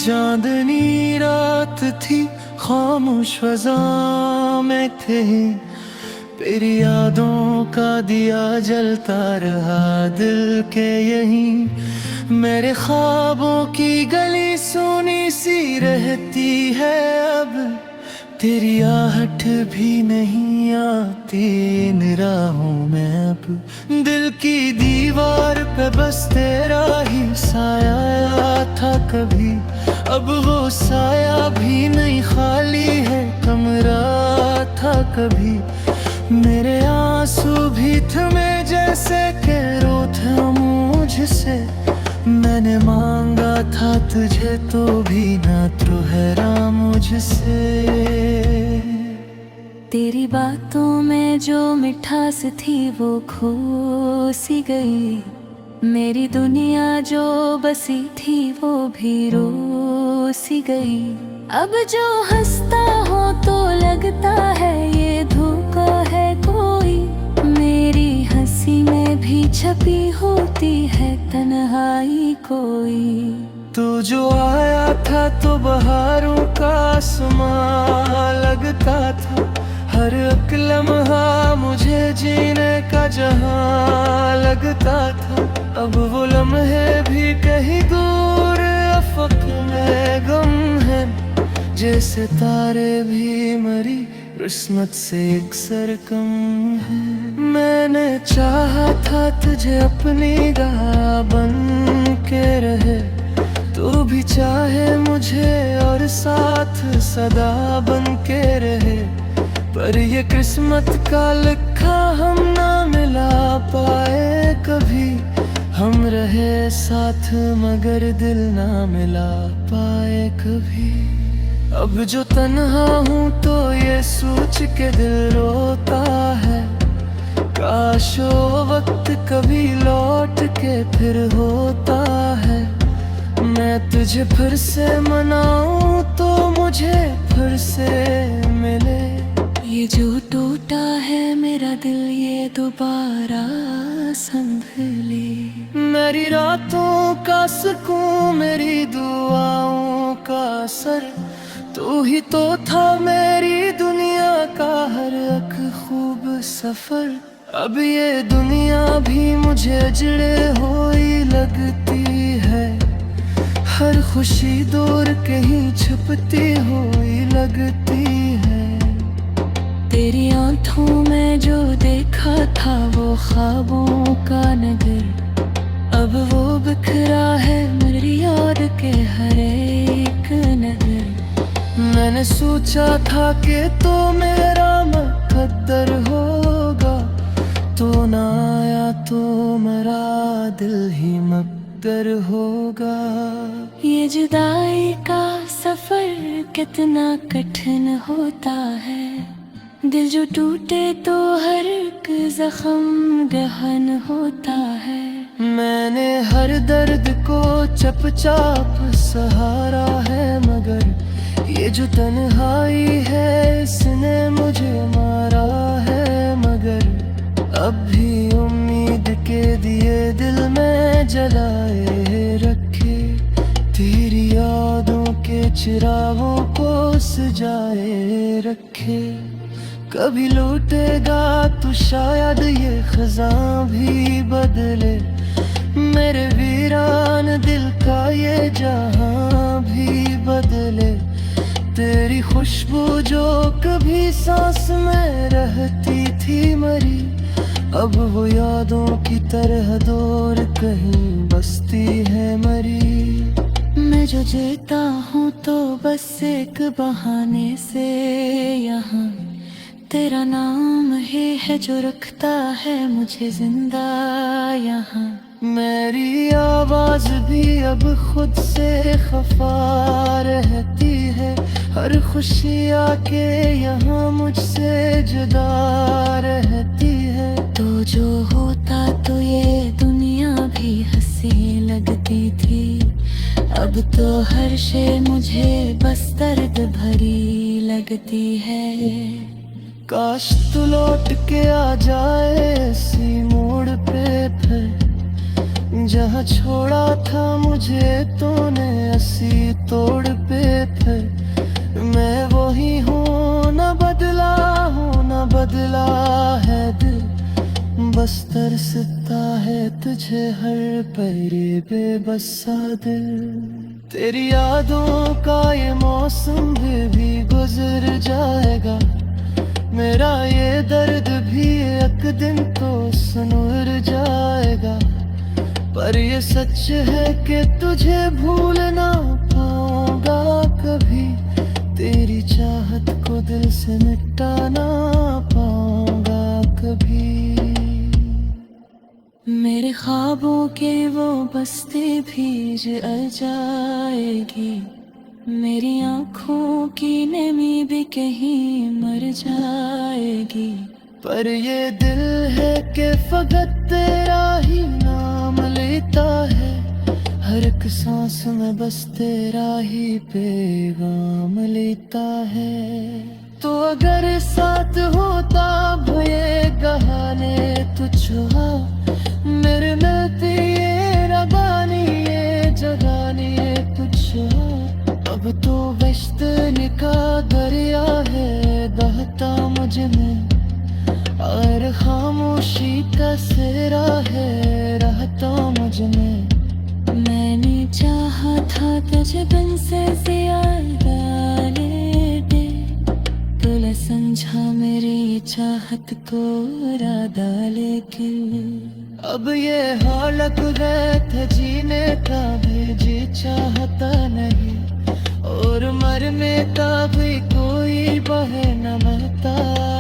चांदनी रात थी, खामोश फज़ा में थे, तेरी यादों का दिया जलता रहा दिल के यहीं। मेरे ख्वाबों की गली सुनी सी रहती है अब, तेरी आहट भी नहीं आती इन राहों में अब। दिल की दीवार पे बस तेरा ही साया था कभी, अब वो साया भी नहीं, खाली है कमरा था कभी। मेरे आंसू भी थमे जैसे के रो थे मुझसे, मैंने मांगा था तुझे तो भी ना ठहरा मुझसे। तेरी बातों में जो मिठास थी वो खो सी गई, मेरी दुनिया जो बसी थी वो भी रो सी गई। अब जो हंसता हो तो लगता है ये धोखा है कोई, मेरी हंसी में भी छपी होती है तन्हाई कोई। तू जो आया था तो बहारों का आसमां लगता था, हर एक लम्हा मुझे जीने का जहां लगता था। अब वो लम्हे भी कहीं दूर अफक में गम है, जैसे तारे भी मरी किस्मत से एक सर कम है। मैंने चाहा था तुझे अपनी गाह बन के रहे, तू भी चाहे मुझे और साथ सदा बन के रहे। पर ये किस्मत का लिखा हम ना मिला पाए कभी, हम रहे साथ मगर दिल ना मिला पाए कभी। अब जो तन्हा हूँ तो ये सोच के दिल रोता है, काश वो वक्त कभी लौट के फिर होता है। मैं तुझे फिर से मनाऊं तो मुझे फिर से मिले, ये जो टूटा है मेरा दिल ये दोबारा संभले। मेरी रातों का सुकून, मेरी दुआओं का असर, तू ही तो था मेरी दुनिया का हर एक खूब सफर। अब ये दुनिया भी मुझे अजड़े हुई लगती है, हर खुशी दूर कहीं छुपती हुई लगती है। तेरी आंखों में जो देखा था वो ख्वाबों का नगर, अब वो बिखरा है मेरी याद के हर एक नगर। मैंने सोचा था कि तो मेरा मुकद्दर होगा, तो ना आया तो मेरा दिल ही मकद्दर होगा। ये जुदाई का सफर कितना कठिन होता है, दिल जो टूटे तो हर एक जख्म गहन होता है। मैंने हर दर्द को चुपचाप सहारा है, मगर ये जो तन्हाई है इसने मुझे मारा है। मगर अब भी उम्मीद के दिए दिल में जलाए रखे, तेरी यादों के चिरागों को सजाए रखे। कभी लौटेगा तो शायद ये खज़ां भी बदले, मेरे वीरान दिल का ये जहां भी बदले। तेरी खुशबू जो कभी सांस में रहती थी मरी, अब वो यादों की तरह दूर कहीं बसती है मरी। मैं जो जीता हूँ तो बस एक बहाने से यहाँ, तेरा नाम ही है जो रखता है मुझे जिंदा यहाँ। मेरी आवाज भी अब खुद से खफा रहती है, हर खुशी आके यहाँ मुझसे जुदा रहती है। तो जो होता तो ये दुनिया भी हंसी लगती थी, अब तो हर शे मुझे बस दर्द भरी लगती है। काश तू लौट के आ जाए इसी मोड़ पे फिर, जहाँ छोड़ा था मुझे तूने, तोड़ पे फिर मैं वही हूँ, न बदला हूँ न बदला है दिल, बस तरसता है तुझे हर पल ये बेबस सा दिल। तेरी यादों का ये मौसम भी गुजर जाएगा, मेरा ये दर्द भी एक दिन तो सुनर जाएगा, पर ये सच है कि तुझे भूल ना पाऊंगा कभी, तेरी चाहत को दिल से मिटा ना पाऊंगा कभी। मेरे ख्वाबों के वो बस्ती भी जल जाएगी, मेरी आँखों की नमी भी कहीं मर जाएगी, पर ये दिल है कि फकत तेरा ही नाम लेता है, हर एक सांस में बस तेरा ही पैगाम लेता है। तो अगर साथ होता भये गहाने तुझ मेरे मिलती ये रबानी ये जगानी ये तुझ, अब तो वेस्टर्न का दरिया है बहता मुझ में, और खामोशी का सेरा है रहता मुझ में। मैंने चाहा था तुझे बन से ज्यादा लेते, तूने समझा मेरी चाहत को इरादा, लेकिन अब ये हालत है जीने का भी जी चाहता नहीं, और मरने का भी कोई बहाना मिलता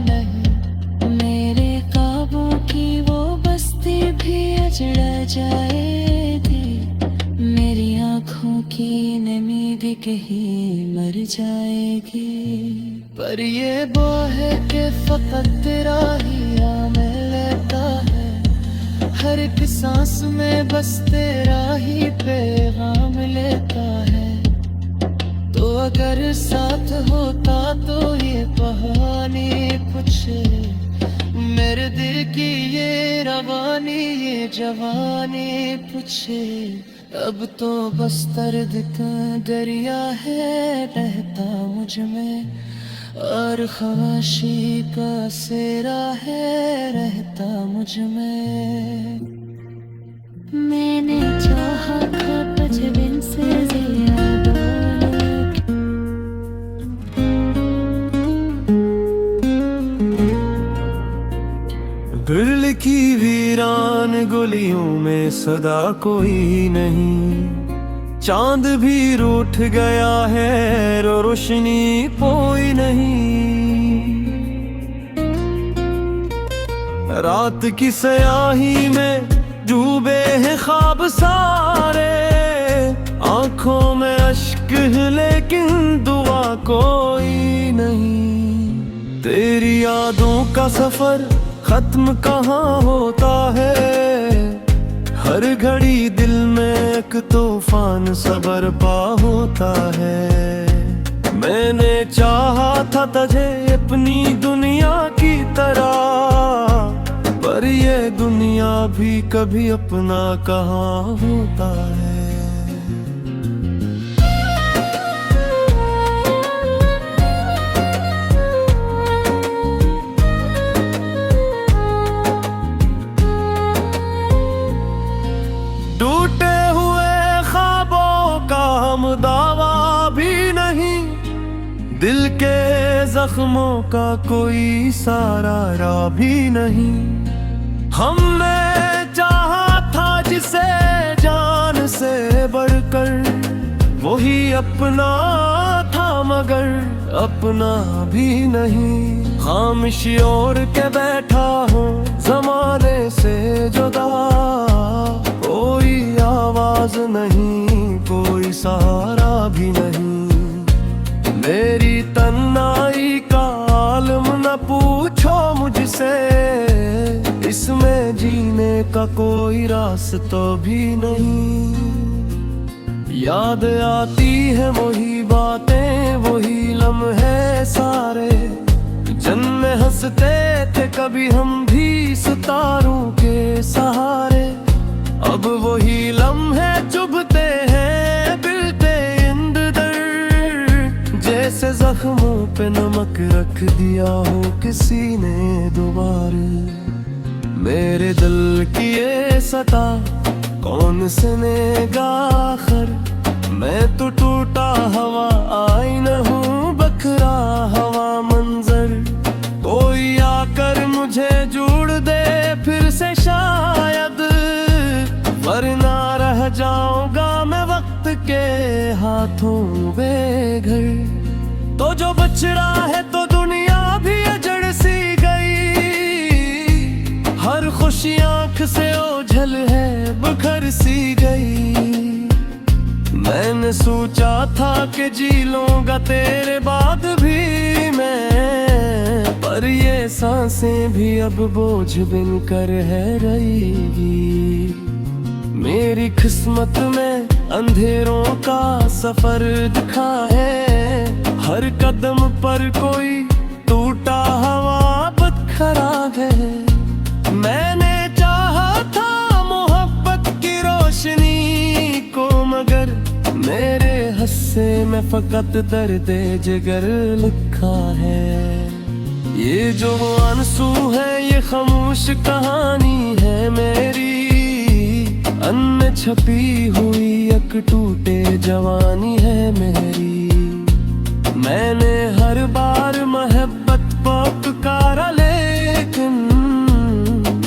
नहीं। मेरे ख्वाबों की वो बस्ती भी अजड़ जाएगी, मेरी आँखों की नमी भी कहीं मर जाएगी, पर ये वो है कि फकत तेरा ही मैं लेता है, हर एक सांस में बस तेरा ही पैगाम लेता है। तो अगर साथ होता तो ये कहानी पूछे, मेरे दिल की ये रवानी ये जवानी पूछे, अब तो बस दर्द का दरिया है रहता मुझ में, और ख्वाहिशी का सेरा है रहता मुझ में। मैंने चाहा था तुझे बिन से ज्यादा, दिल की वीरान गलियों में सदा कोई नहीं, चांद भी रूठ गया है रोशनी कोई नहीं, रात की स्याही में डूबे हैं ख्वाब सारे, आंखों में अश्क है लेकिन दुआ कोई नहीं। तेरी यादों का सफर खत्म कहाँ होता है, हर घड़ी दिल में एक तूफान सबर पा होता है। मैंने चाहा था तुझे अपनी दुनिया की तरह, पर ये दुनिया भी कभी अपना कहाँ होता है। टूटे हुए ख्वाबों का हम दावा भी नहीं, दिल के जख्मों का कोई सारा भी नहीं। हमने चाहा था जिसे जान से बढ़कर, वही अपना था मगर अपना भी नहीं। खामोशी ओढ़ के बैठा हूँ जमाने से जुदा, कोई आवाज नहीं कोई सहारा भी नहीं। मेरी तन्हाई का आलम न पूछो मुझसे, इसमें जीने का कोई रास्ता भी नहीं। याद आती है वही बातें वही लम्हे सारे, जन्म हंसते थे कभी हम भी सितारों के सहारे। अब वही लम्हे चुभते हैं बिलते इंद जख्मों पे नमक रख दिया हो किसी ने दोबारा। मेरे दिल की ये सता कौन सुनेगा आखिर, मैं तो टूटा हवा आईना हूँ, बखरा हवा मंजर। कोई आकर मुझे जोड़ दे फिर से शायद, वरना रह जाऊंगा मैं वक्त के हाथों बेघर। तो जो बच रहा है तो दुनिया भी अजड़ सी गई, हर खुशी आंख से ओझल है बिखर सी गई। मैंने सोचा था कि जी लूंगा तेरे बाद भी मैं, पर ये सांसें भी अब बोझ बिन कर है रहेगी। मेरी किस्मत में अंधेरों का सफर दिखा है, हर कदम पर कोई टूटा हवा बखरा है। मैंने चाहा था मोहब्बत की रोशनी को, मगर मेरे हिस्से में फकत दर्द जिगर लिखा है। ये जो आंसू है ये खामोश कहानी है मेरी, अन्न छपी हुई एक टूटे जवानी है मेरी। मैंने हर बार मोहब्बत पुकारा लेकिन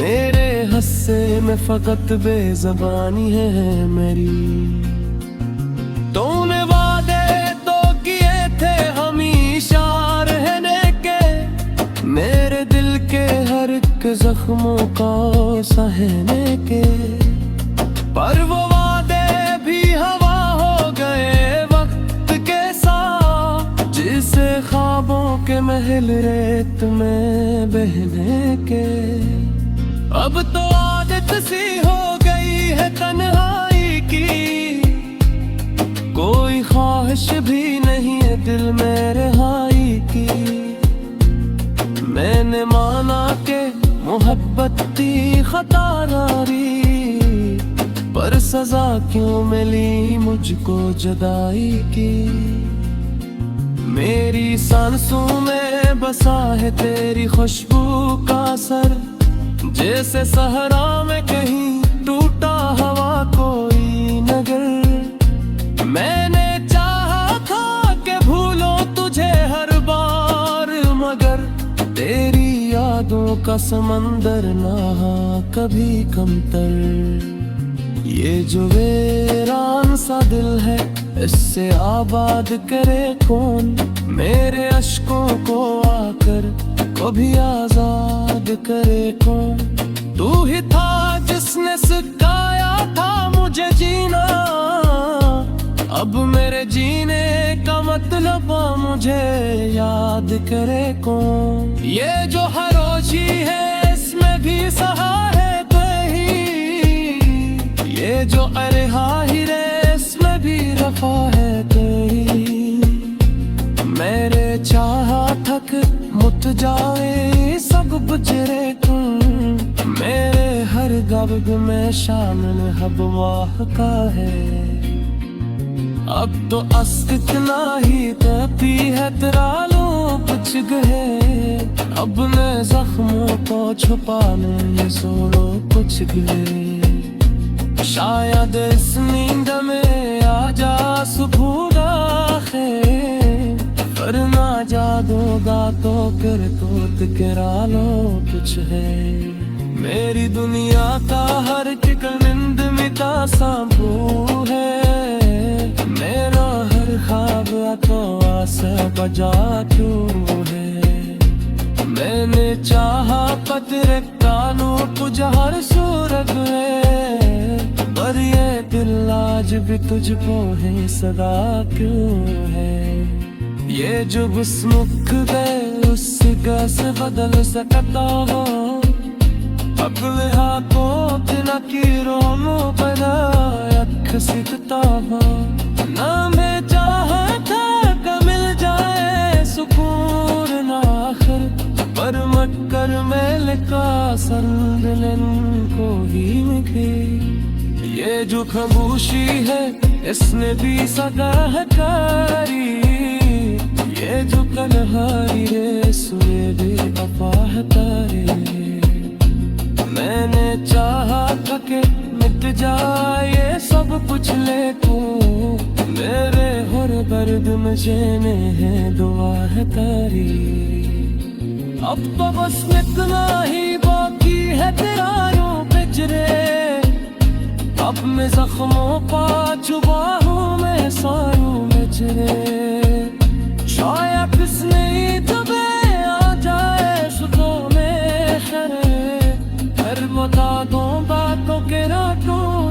मेरे हिस्से में फकत बेज़बानी है मेरी। तूने वादे तो किए थे हमेशा रहने के, मेरे दिल के हर एक जख्मों को सहने के, पर वो वादे भी हवा हो गए वक्त के साथ, जिसे ख्वाबों के महल रेत में बहने के। अब तो आदत सी हो गई है तन्हाई की, कोई ख्वाहिश भी नहीं है दिल में रिहाई की। मैंने माना के मोहब्बत थी खता नारी, पर सजा क्यों मिली मुझको जुदाई की। मेरी सांसों में बसा है तेरी खुशबू का असर, जैसे सहरा में कहीं टूटा हवा कोई नगर। मैंने चाहा था कि भूलो तुझे हर बार, मगर तेरी यादों का समंदर ना कभी कमतर। ये जो वीरान सा दिल है इससे आबाद करे कौन, मेरे अश्कों को आकर कभी आजाद करे कौन। तू ही था जिसने सिखाया था मुझे जीना, अब मेरे जीने का मतलब मुझे याद करे कौन। ये जो हरोशी है इसमें भी सहा है कहीं, ये जो अरहाही रे इसमें भी रफा है कहीं। मेरे चाहा थक मुट जाए सब गुजरे तुम, मेरे हर गब में शामिल हब वाह का है। अब तो इतना ही तपी है तेरा लो कुछ गए, अब ने जख्मों को छुपाने ये सोलो कुछ गए। शायद इस नींद में आ जा सुकून आखे, पर ना जागोगा तो फिर तो गिरा लो कुछ है। मेरी दुनिया का हर एक नींद मिटा सांपू है, मेरा हर ख्वाब तो आशा बजा क्यों है। मैंने चाहा पत्र कानू तुझ हर सूरत है, पर ये दिल आज भी तुझको है सदा क्यों है। ये जो मुख गए उस से बदल सकता हो, अगले हाथों बिना की रोनो बना अख सीखता हो। ना मैं चाहा था कि मिल जाए सुकून आखिर, पर मक्कर मेल का संदलन को ही मिखे। ये जो खामोशी है इसने भी सदा है कारी, ये जो कन्हाई रेस में बेवफा है तारे। मैंने चाहा था कि मिट जाए ये सब कुछ, लेकिन मेरे हर दर्द में जेने हैं दुआ है तारी। अब तो बस इतना ही बाकी है तेरा यूं पिजरे, अब मैं जख्मों पा चुका हूँ मैं सायूं बिछड़े। शायद किसने तबे आ जाए सुबह में खरे, फिर बता दूं बातों के रातों